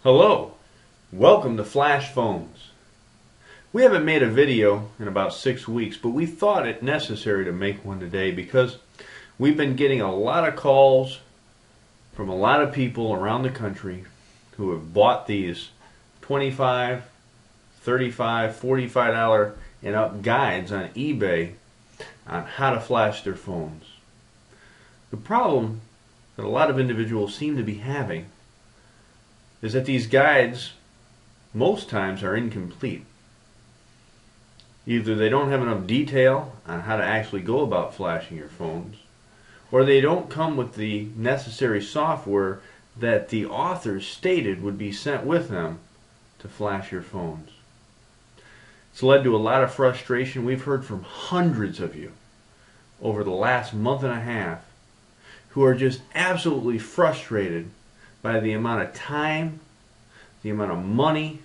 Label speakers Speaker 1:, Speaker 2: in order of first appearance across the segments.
Speaker 1: Hello, welcome to Flash Phones. We haven't made a video in about 6 weeks, but we thought it necessary to make one today because we've been getting a lot of calls from a lot of people around the country who have bought these $25, $35, $45 and up guides on eBay on how to flash their phones. The problem that a lot of individuals seem to be having is that these guides most times are incomplete. Either they don't have enough detail on how to actually go about flashing your phones, or they don't come with the necessary software that the authors stated would be sent with them to flash your phones. It's led to a lot of frustration. We've heard from hundreds of you over the last month and a half who are just absolutely frustrated by the amount of time, the amount of money,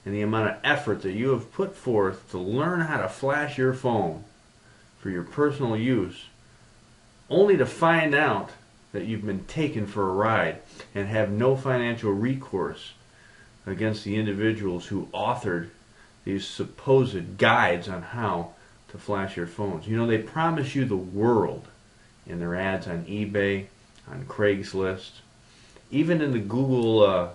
Speaker 1: and the amount of effort that you have put forth to learn how to flash your phone for your personal use, only to find out that you've been taken for a ride and have no financial recourse against the individuals who authored these supposed guides on how to flash your phones. You know, they promise you the world in their ads on eBay, on Craigslist, even in the Google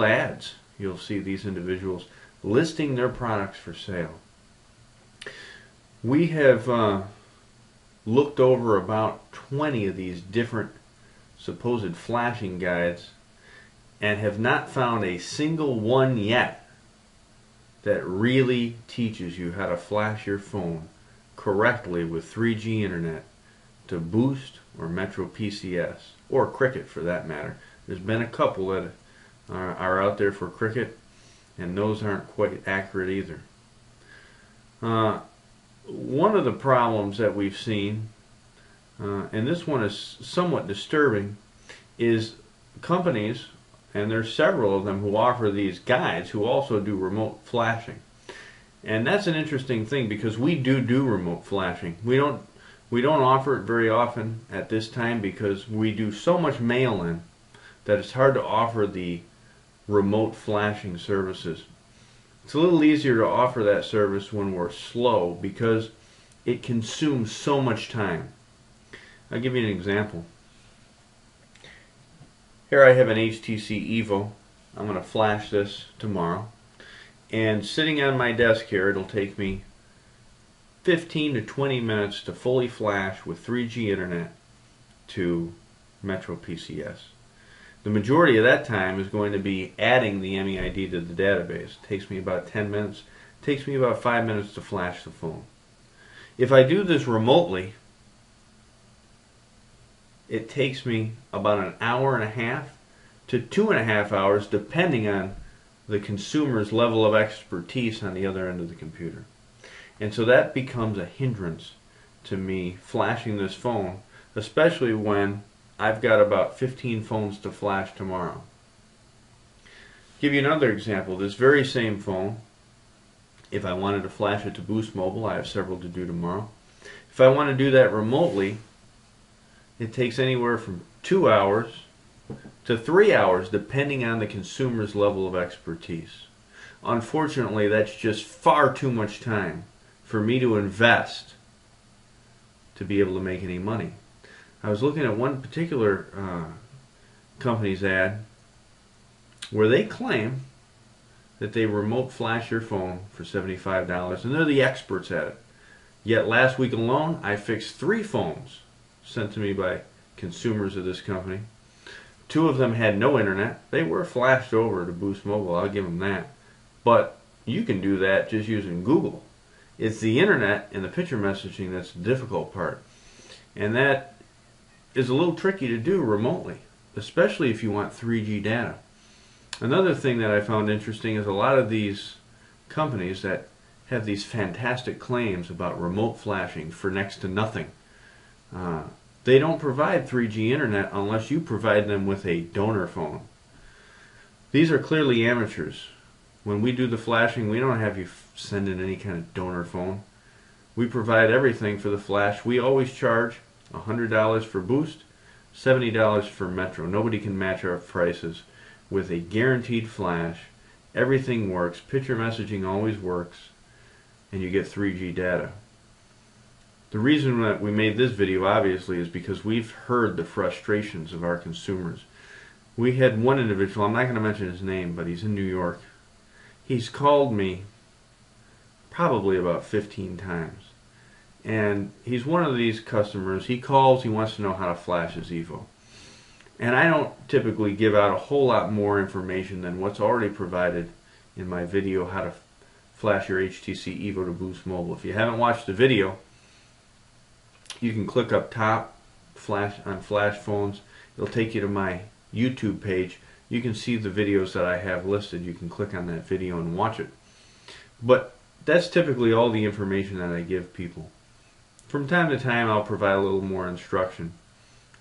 Speaker 1: ads. You'll see these individuals listing their products for sale. We have looked over about 20 of these different supposed flashing guides and have not found a single one yet that really teaches you how to flash your phone correctly with 3G internet to Boost or Metro PCS, or Cricket for that matter. There's been a couple that are out there for Cricket, and those aren't quite accurate either. One of the problems that we've seen, and this one is somewhat disturbing, is companies, and there's several of them who offer these guides who also do remote flashing. And that's an interesting thing because we do remote flashing. We don't offer it very often at this time because we do so much mail-in that it's hard to offer the remote flashing services. It's a little easier to offer that service when we're slow because it consumes so much time. I'll give you an example. Here I have an HTC Evo. I'm going to flash this tomorrow. And sitting on my desk here, it'll take me 15 to 20 minutes to fully flash with 3G internet to Metro PCS. The majority of that time is going to be adding the MEID to the database. It takes me about 10 minutes. It takes me about 5 minutes to flash the phone. If I do this remotely, it takes me about an hour and a half to 2.5 hours depending on the consumer's level of expertise on the other end of the computer. And so that becomes a hindrance to me flashing this phone, especially when I've got about 15 phones to flash tomorrow. Give you another example. This very same phone, if I wanted to flash it to Boost Mobile, I have several to do tomorrow. If I want to do that remotely, it takes anywhere from 2 hours to 3 hours depending on the consumer's level of expertise. Unfortunately, that's just far too much time for me to invest to be able to make any money. I was looking at one particular company's ad where they claim that they remote flash your phone for $75 and they're the experts at it. Yet last week alone I fixed 3 phones sent to me by consumers of this company. 2 of them had no internet. They were flashed over to Boost Mobile, I'll give them that. But you can do that just using Google. It's the internet and the picture messaging that's the difficult part. And that is a little tricky to do remotely, especially if you want 3G data. Another thing that I found interesting is a lot of these companies that have these fantastic claims about remote flashing for next to nothing. They don't provide 3G internet unless you provide them with a donor phone. These are clearly amateurs. When we do the flashing, we don't have you send in any kind of donor phone. We provide everything for the flash. We always charge $100 for Boost, $70 for Metro. Nobody can match our prices. with a guaranteed flash. Everything works. Picture messaging always works. And you get 3G data. The reason that we made this video, obviously, is because we've heard the frustrations of our consumers. We had one individual, I'm not going to mention his name, but he's in New York. He's called me probably about 15 times. And he's one of these customers. He calls, he wants to know how to flash his Evo. And I don't typically give out a whole lot more information than what's already provided in my video, how to flash your HTC Evo to Boost Mobile. If you haven't watched the video, you can click up top on Flash Phones. It'll take you to my YouTube page. You can see the videos that I have listed. You can click on that video and watch it. But that's typically all the information that I give people. From time to time, I'll provide a little more instruction.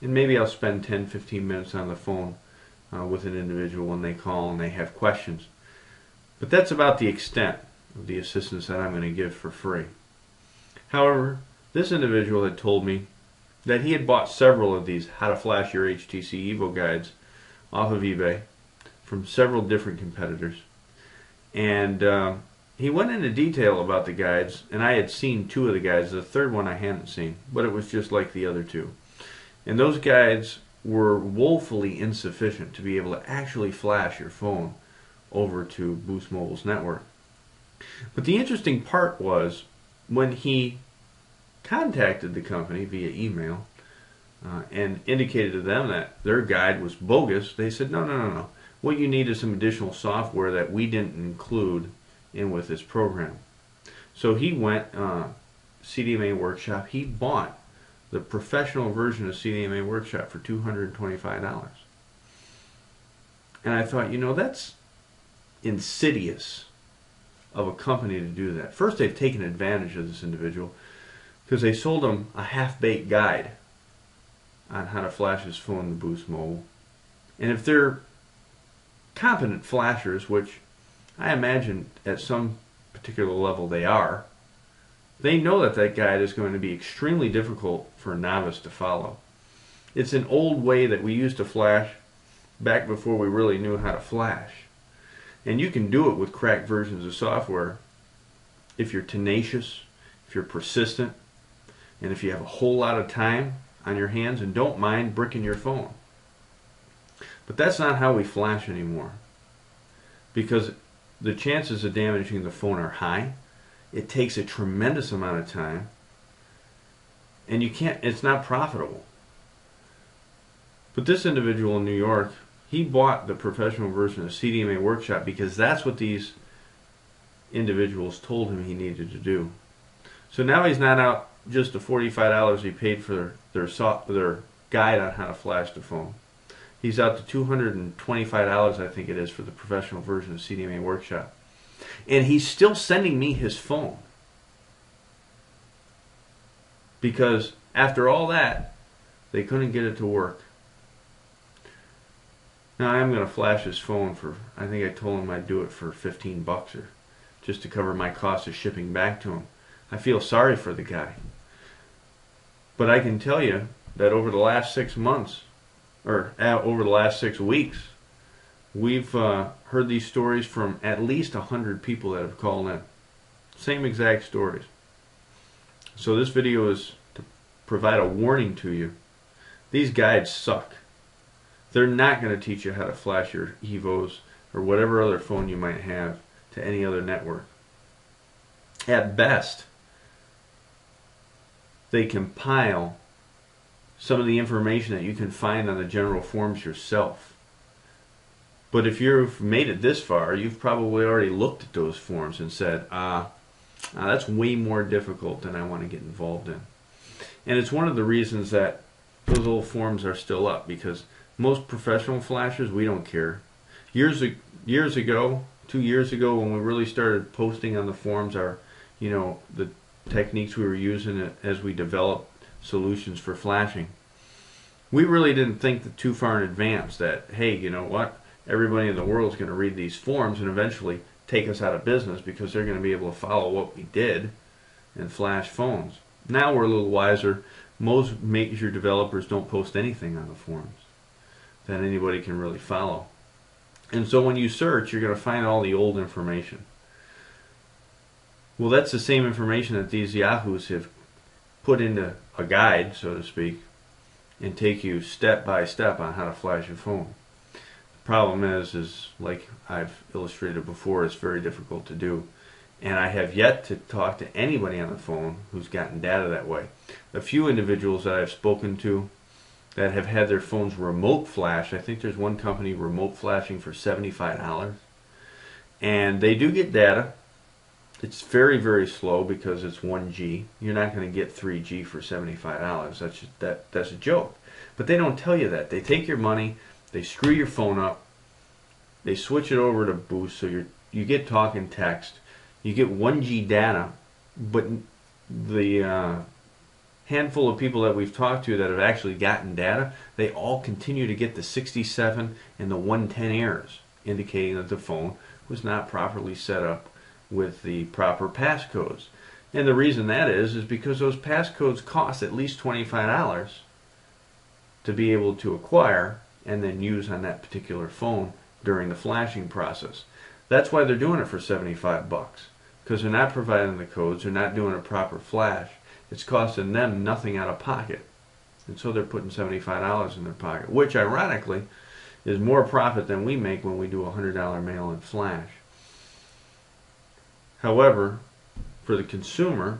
Speaker 1: And maybe I'll spend 10-15 minutes on the phone with an individual when they call and they have questions. But that's about the extent of the assistance that I'm going to give for free. However, this individual had told me that he had bought several of these How to Flash Your HTC Evo guides off of eBay from several different competitors. And he went into detail about the guides, and I had seen 2 of the guides. The third one I hadn't seen, but it was just like the other 2. And those guides were woefully insufficient to be able to actually flash your phone over to Boost Mobile's network. But the interesting part was when he contacted the company via email and indicated to them that their guide was bogus, they said, no. What you need is some additional software that we didn't include in with this program. So he went, CDMA Workshop, he bought the professional version of CDMA Workshop for $225. And I thought, that's insidious of a company to do that. First, they've taken advantage of this individual because they sold him a half-baked guide on how to flash his phone to Boost Mobile. And if they're competent flashers, which I imagine at some particular level they are, they know that that guide is going to be extremely difficult for a novice to follow. It's an old way that we used to flash back before we really knew how to flash. And you can do it with cracked versions of software if you're tenacious, if you're persistent, and if you have a whole lot of time on your hands and don't mind bricking your phone. But that's not how we flash anymore, because the chances of damaging the phone are high. It takes a tremendous amount of time, and it's not profitable. But this individual in New York, he bought the professional version of CDMA Workshop because that's what these individuals told him he needed to do. So now he's not out just the $45 he paid for their guide on how to flash the phone. He's out to $225, I think it is, for the professional version of CDMA Workshop. And he's still sending me his phone. Because after all that, they couldn't get it to work. Now I am going to flash his phone for, I think I told him I'd do it for $15 or just to cover my cost of shipping back to him. I feel sorry for the guy. But I can tell you that over the last 6 months, or over the last 6 weeks, we've heard these stories from at least 100 people that have called in. Same exact stories. So this video is to provide a warning to you. These guides suck. They're not going to teach you how to flash your Evos or whatever other phone you might have to any other network. At best, they compile some of the information that you can find on the general forums yourself. But if you've made it this far, you've probably already looked at those forums and said, that's way more difficult than I want to get involved in. And it's one of the reasons that those old forums are still up, because most professional flashers, we don't care. Years ago, 2 years ago, when we really started posting on the forums the techniques we were using as we developed solutions for flashing, we really didn't think too far in advance that, hey, you know what? Everybody in the world is going to read these forums and eventually take us out of business because they're going to be able to follow what we did and flash phones. Now we're a little wiser. Most major developers don't post anything on the forums that anybody can really follow. And so when you search, you're going to find all the old information. Well, that's the same information that these yahoos have put into a guide, so to speak, and take you step by step on how to flash your phone. The problem is like I've illustrated before, it's very difficult to do. And I have yet to talk to anybody on the phone who's gotten data that way. A few individuals that I've spoken to that have had their phones remote flash. I think there's one company remote flashing for $75. And they do get data. It's very, very slow because it's 1G. You're not going to get 3G for $75. That's a joke. But they don't tell you that. They take your money, they screw your phone up, they switch it over to Boost, so you get talk and text. You get 1G data, but the handful of people that we've talked to that have actually gotten data, they all continue to get the 67 and the 110 errors, indicating that the phone was not properly set up with the proper passcodes. And the reason that is because those passcodes cost at least $25 to be able to acquire and then use on that particular phone during the flashing process. That's why they're doing it for 75 bucks. Because they're not providing the codes, they're not doing a proper flash. It's costing them nothing out of pocket. And so they're putting $75 in their pocket, which ironically is more profit than we make when we do a $100 mail-in flash. However, for the consumer,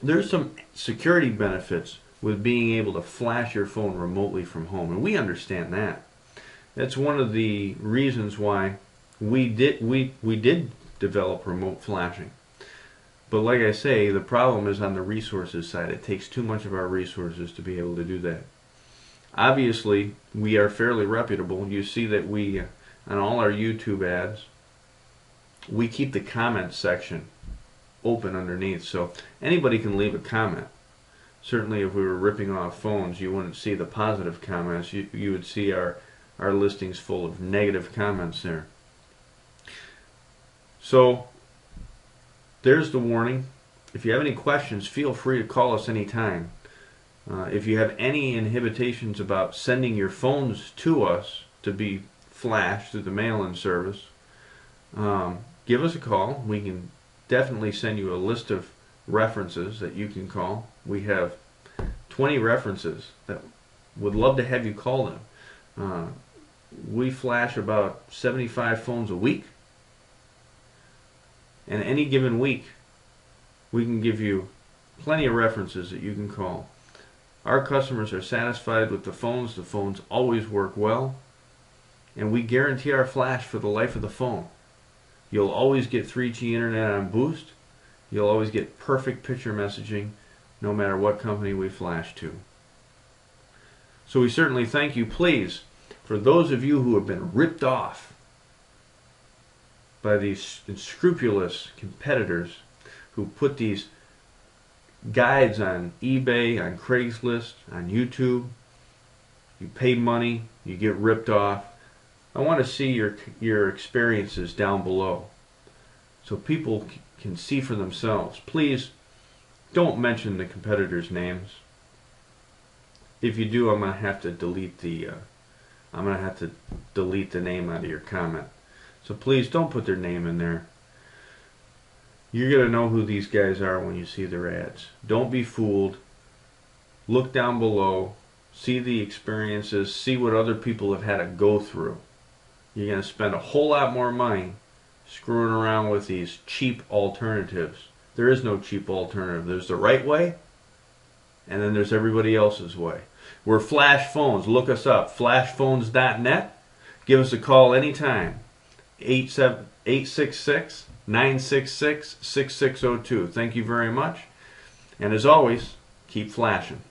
Speaker 1: there's some security benefits with being able to flash your phone remotely from home, and we understand that. That's one of the reasons why we did develop remote flashing. But like I say, the problem is on the resources side. It takes too much of our resources to be able to do that. Obviously, we are fairly reputable. You see that we, on all our YouTube ads, we keep the comments section open underneath, so anybody can leave a comment. Certainly if we were ripping off phones, you wouldn't see the positive comments. You would see our listings full of negative comments there. So there's the warning. If you have any questions, feel free to call us anytime. If you have any inhibitions about sending your phones to us to be flashed through the mail-in service, give us a call. We can definitely send you a list of references that you can call. We have 20 references that would love to have you call them. We flash about 75 phones a week. And any given week, we can give you plenty of references that you can call. Our customers are satisfied with the phones. The phones always work well. And we guarantee our flash for the life of the phone. You'll always get 3G internet on Boost. You'll always get perfect picture messaging no matter what company we flash to. So we certainly thank you. Please, for those of you who have been ripped off by these unscrupulous competitors who put these guides on eBay, on Craigslist, on YouTube, you pay money, you get ripped off. I want to see your experiences down below so people can see for themselves. Please don't mention the competitors' names. If you do, I'm going to have to delete the name out of your comment. So please don't put their name in there. You're going to know who these guys are when you see their ads. Don't be fooled. Look down below. See the experiences. See what other people have had to go through. You're going to spend a whole lot more money screwing around with these cheap alternatives. There is no cheap alternative. There's the right way, and then there's everybody else's way. We're Flash Phones. Look us up. flashephones.net. Give us a call anytime. 866-966-6602. Thank you very much. And as always, keep flashing.